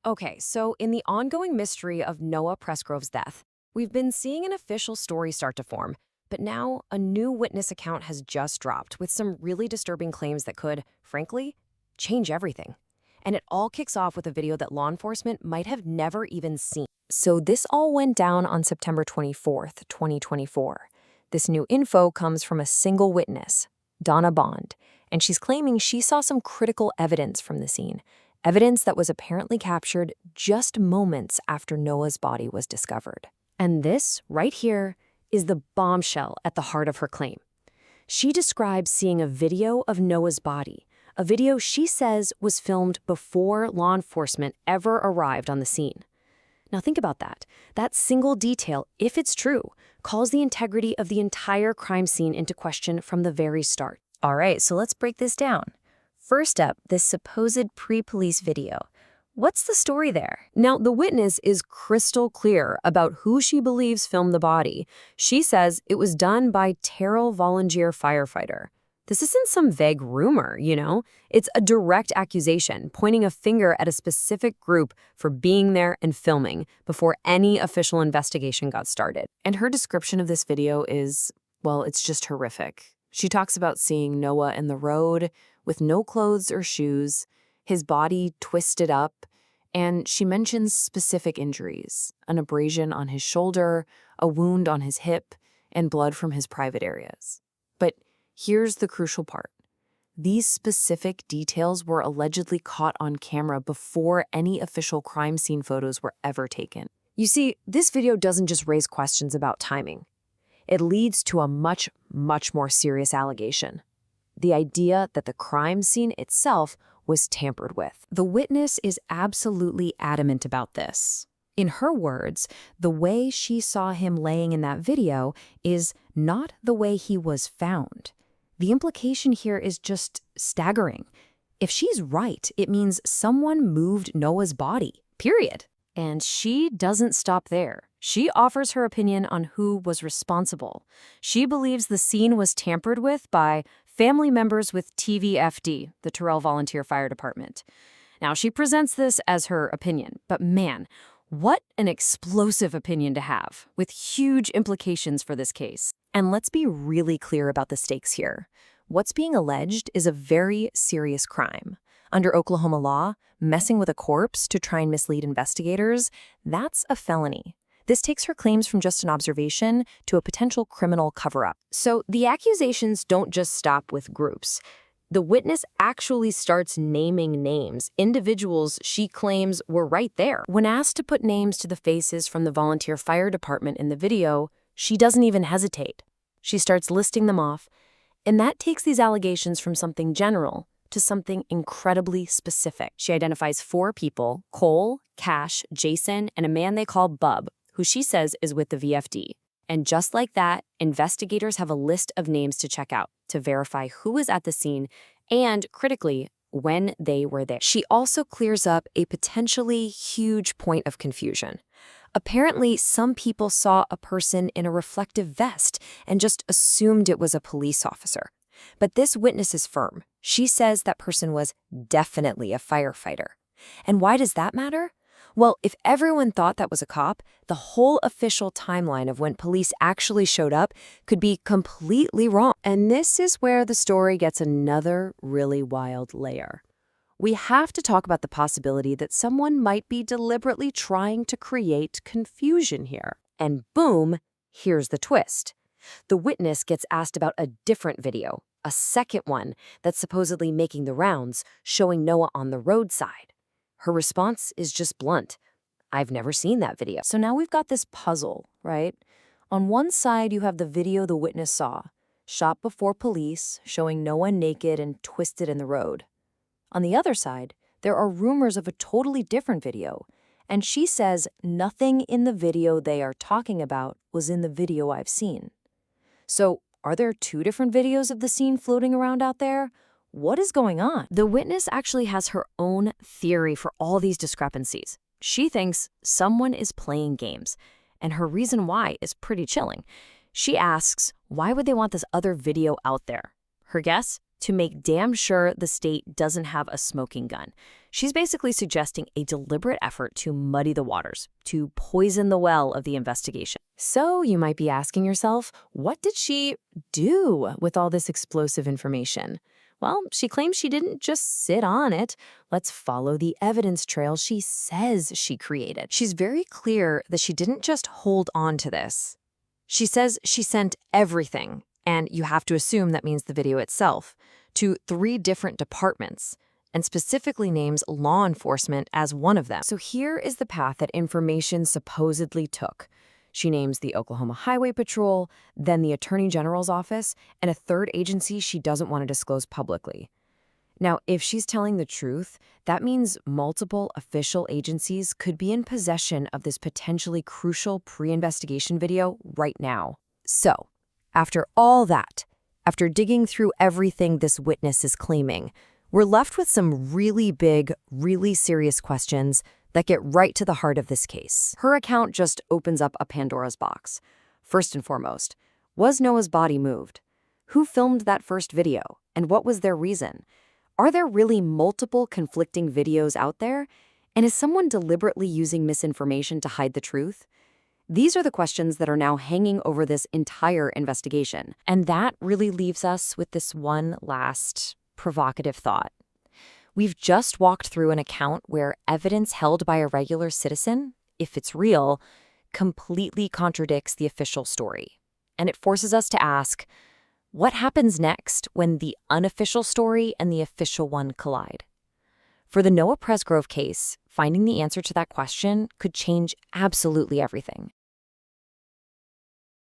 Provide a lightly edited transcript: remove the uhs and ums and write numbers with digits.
Okay, so in the ongoing mystery of Noah Presgrove's death, we've been seeing an official story start to form, but now a new witness account has just dropped with some really disturbing claims that could, frankly, change everything. And it all kicks off with a video that law enforcement might have never even seen. So this all went down on September 24th, 2024. This new info comes from a single witness, Donna Bond, and she's claiming she saw some critical evidence from the scene. Evidence that was apparently captured just moments after Noah's body was discovered. And this, right here, is the bombshell at the heart of her claim. She describes seeing a video of Noah's body, a video she says was filmed before law enforcement ever arrived on the scene. Now think about that. That single detail, if it's true, calls the integrity of the entire crime scene into question from the very start. All right, so let's break this down. First up, this supposed pre-police video. What's the story there? Now, the witness is crystal clear about who she believes filmed the body. She says it was done by Terrell Volunteer Firefighter. This isn't some vague rumor, you know? It's a direct accusation, pointing a finger at a specific group for being there and filming before any official investigation got started. And her description of this video is, well, it's just horrific. She talks about seeing Noah in the road with no clothes or shoes, his body twisted up, and she mentions specific injuries, an abrasion on his shoulder, a wound on his hip, and blood from his private areas. But here's the crucial part. These specific details were allegedly caught on camera before any official crime scene photos were ever taken. You see, this video doesn't just raise questions about timing. It leads to a much more serious allegation. The idea that the crime scene itself was tampered with. The witness is absolutely adamant about this. In her words, the way she saw him laying in that video is not the way he was found. The implication here is just staggering. If she's right, it means someone moved Noah's body, period. And she doesn't stop there. She offers her opinion on who was responsible. She believes the scene was tampered with by family members with TVFD, the Terrell Volunteer Fire Department. Now, she presents this as her opinion, but man, what an explosive opinion to have, with huge implications for this case. And let's be really clear about the stakes here. What's being alleged is a very serious crime. Under Oklahoma law, messing with a corpse to try and mislead investigators, that's a felony. This takes her claims from just an observation to a potential criminal cover-up. So the accusations don't just stop with groups. The witness actually starts naming names, individuals she claims were right there. When asked to put names to the faces from the volunteer fire department in the video, she doesn't even hesitate. She starts listing them off, and that takes these allegations from something general to something incredibly specific. She identifies 4 people, Cole, Cash, Jason, and a man they call Bub, who she says is with the VFD. And just like that, investigators have a list of names to check out to verify who was at the scene and, critically, when they were there. She also clears up a potentially huge point of confusion. Apparently, some people saw a person in a reflective vest and just assumed it was a police officer. But this witness is firm. She says that person was definitely a firefighter. And why does that matter? Well, if everyone thought that was a cop, the whole official timeline of when police actually showed up could be completely wrong. And this is where the story gets another really wild layer. We have to talk about the possibility that someone might be deliberately trying to create confusion here. And boom, here's the twist. The witness gets asked about a different video, a second one that's supposedly making the rounds, showing Noah on the roadside. Her response is just blunt. I've never seen that video. So now we've got this puzzle, right? On one side, you have the video the witness saw, shot before police, showing Noah naked and twisted in the road. On the other side, there are rumors of a totally different video, and she says nothing in the video they are talking about was in the video I've seen. So, are there 2 different videos of the scene floating around out there? What is going on? The witness actually has her own theory for all these discrepancies. She thinks someone is playing games, and her reason why is pretty chilling. She asks, why would they want this other video out there? Her guess? to make damn sure the state doesn't have a smoking gun. She's basically suggesting a deliberate effort to muddy the waters, to poison the well of the investigation. So you might be asking yourself, what did she do with all this explosive information? Well, she claims she didn't just sit on it. Let's follow the evidence trail she says she created. She's very clear that she didn't just hold on to this. She says she sent everything, and you have to assume that means the video itself, to 3 different departments, and specifically names law enforcement as one of them. So here is the path that information supposedly took. She names the Oklahoma Highway Patrol, then the Attorney General's office, and a third agency she doesn't want to disclose publicly. Now, if she's telling the truth, that means multiple official agencies could be in possession of this potentially crucial pre-investigation video right now. So, after all that, after digging through everything this witness is claiming, we're left with some really big, really serious questions that get right to the heart of this case. Her account just opens up a Pandora's box. First and foremost, was Noah's body moved? Who filmed that first video, and what was their reason? Are there really multiple conflicting videos out there? And is someone deliberately using misinformation to hide the truth? These are the questions that are now hanging over this entire investigation. And that really leaves us with this one last provocative thought. We've just walked through an account where evidence held by a regular citizen, if it's real, completely contradicts the official story. And it forces us to ask, what happens next when the unofficial story and the official one collide? For the Noah Presgrove case, finding the answer to that question could change absolutely everything.